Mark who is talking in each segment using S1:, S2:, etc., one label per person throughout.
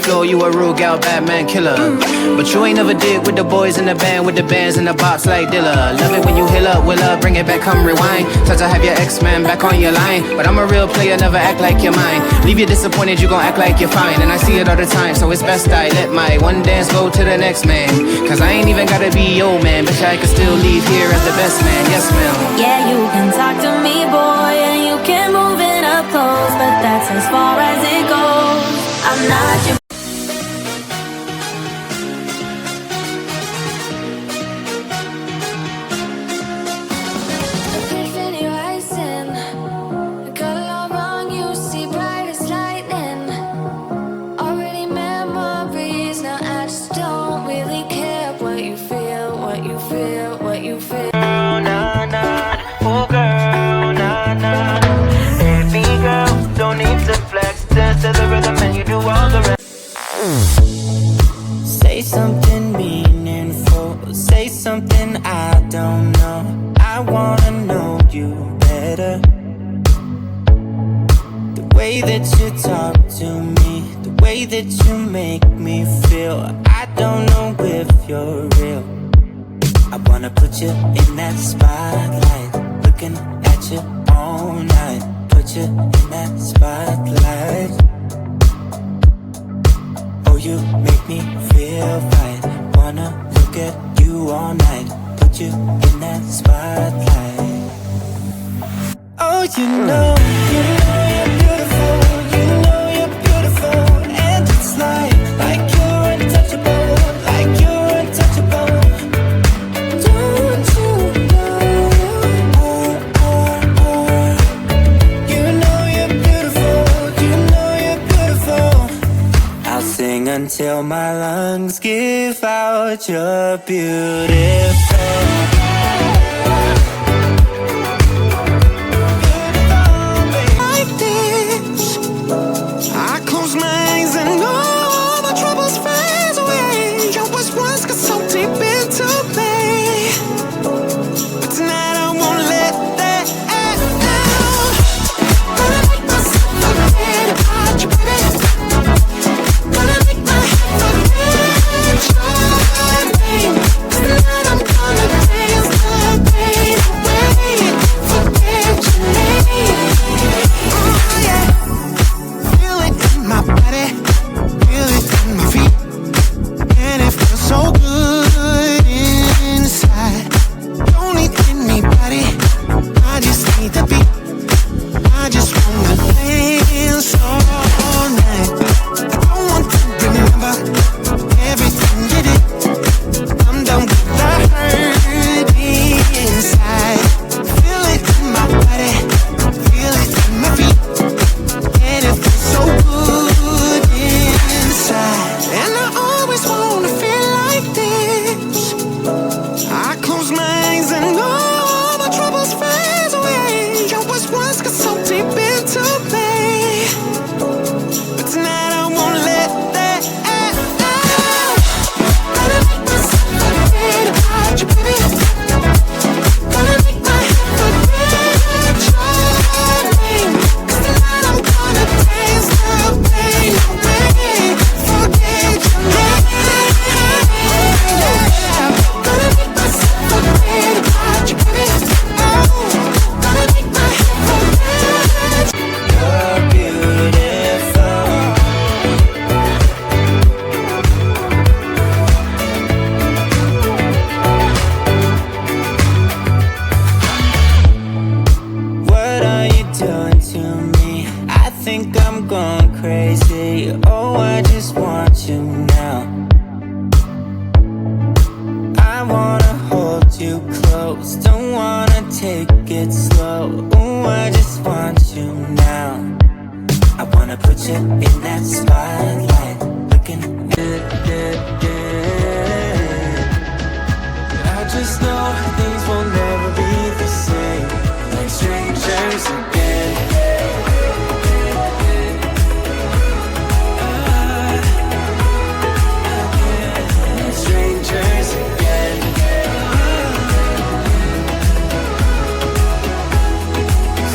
S1: floor, you a real gal, Batman killer. But you ain't never did with the boys in the band, with the bands in the box like Dilla. Love it when you heal up, will up, bring it back, come rewind. Try to have your ex-man back on your line, but I'm a real player, never act like you're mine. Leave you disappointed, you gon' act like you're fine. And I see it all the time, so it's best I let my one dance go to the next man. Cause I ain't even gotta be your man, bitch, I can still leave here as the best man, yes ma'am.
S2: Yeah, you can talk to me, boy, and you can move it up close, but that's as far as it goes. I'm not your
S3: Say something meaningful, say something I don't know. I wanna know you better. The way that you talk to me, the way that you make me feel, I don't know if you're real. I wanna put you in that spotlight, looking at you all night. Put you in that spotlight. Oh, you make me feel right. Wanna look at you all night. Put you in that spotlight. Oh, you know you're beautiful. You know you're beautiful. And it's like you're untouchable. Like you're untouchable. Don't you know? You know you're beautiful. You know you're beautiful. I'll sing until my lungs give out. You're beautiful. Like this, I close my eyes and all my troubles fade away. You was once got so deep into me, but tonight I won't let that out. Gonna make myself forget about you, baby. Gonna make my head forget your name. Tonight I'm gonna dance the pain away. Forget your name. Oh yeah. Feel it in my body, feel it in my feet, and it feels so good inside. Don't need anybody, I just need the beat. I just wanna dance all night. I don't want to remember everything you did. I'm done with the hurt inside. Feel it in my body, feel it in my feet, and it feels so good inside. And I always wanna feel like this. I close my eyes and all my troubles fade away. You was once got so deep into me, but tonight I won't let that out. Gonna make myself forget about you, baby. Gonna make my head forget your name. 'Cause tonight I'm gonna dance the pain away. Forget your name. Gonna make myself forget about you, baby. Oh, gonna make my head forget. You're beautiful. What are you doing to me? I think I'm going crazy. Oh, I just want you now. I wanna hold you close, don't wanna take it slow. Oh, I just want you now. I wanna put you in that spotlight, looking I just know things will never be the same, like strangers again. Strangers again.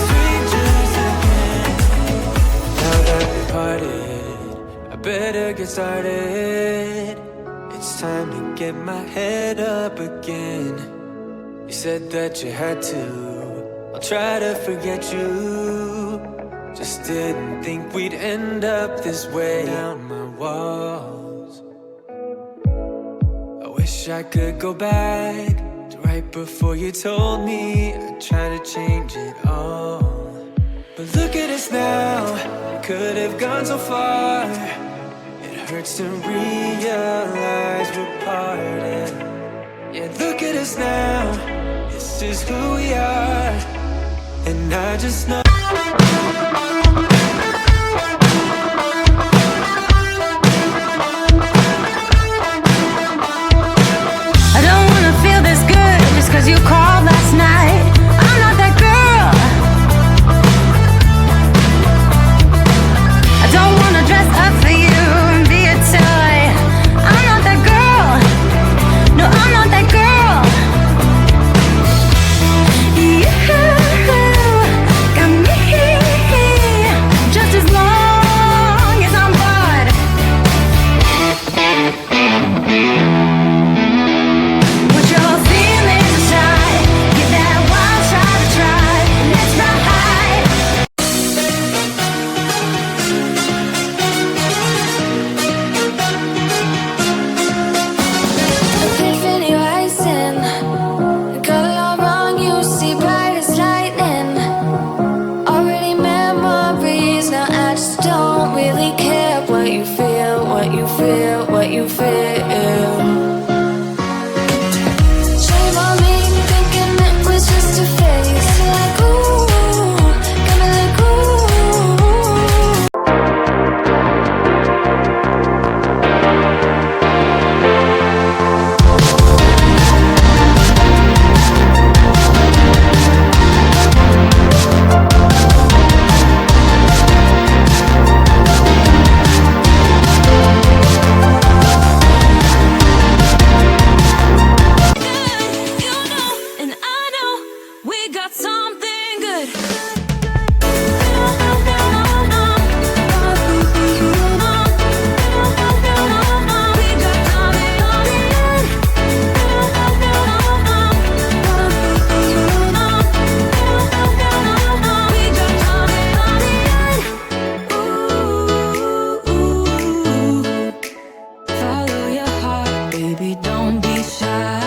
S3: Strangers again. Now that we parted, I better get started. head up again. You said that you had to. I'll try to forget you. Just didn't think we'd end up this way. Down my walls. I wish I could go back to right before you told me. I'd try to change it all. But look at us now. We could have gone so far. It hurts to realize we're parted. Yeah, look at us now. This is who we are. And I just know.
S2: I don't wanna feel this good just 'cause you called last night. I'm not that girl. I don't wanna dress up for you and be a toy. I'm not that girl. No, I'm not that girl. You got me just as long as I'm bored. Put your feelings aside, give that wild shot a try, and let's ride high. Epiphany rising, got it all wrong, you see bright as lightning. Already memories, now I just don't really care what you feel, what you feel, what you feel. Shame on me, thinking it was just a phase. Got me like ooh, got me like ooh. You know, and I know we got something good. Follow your heart, baby, don't be shy.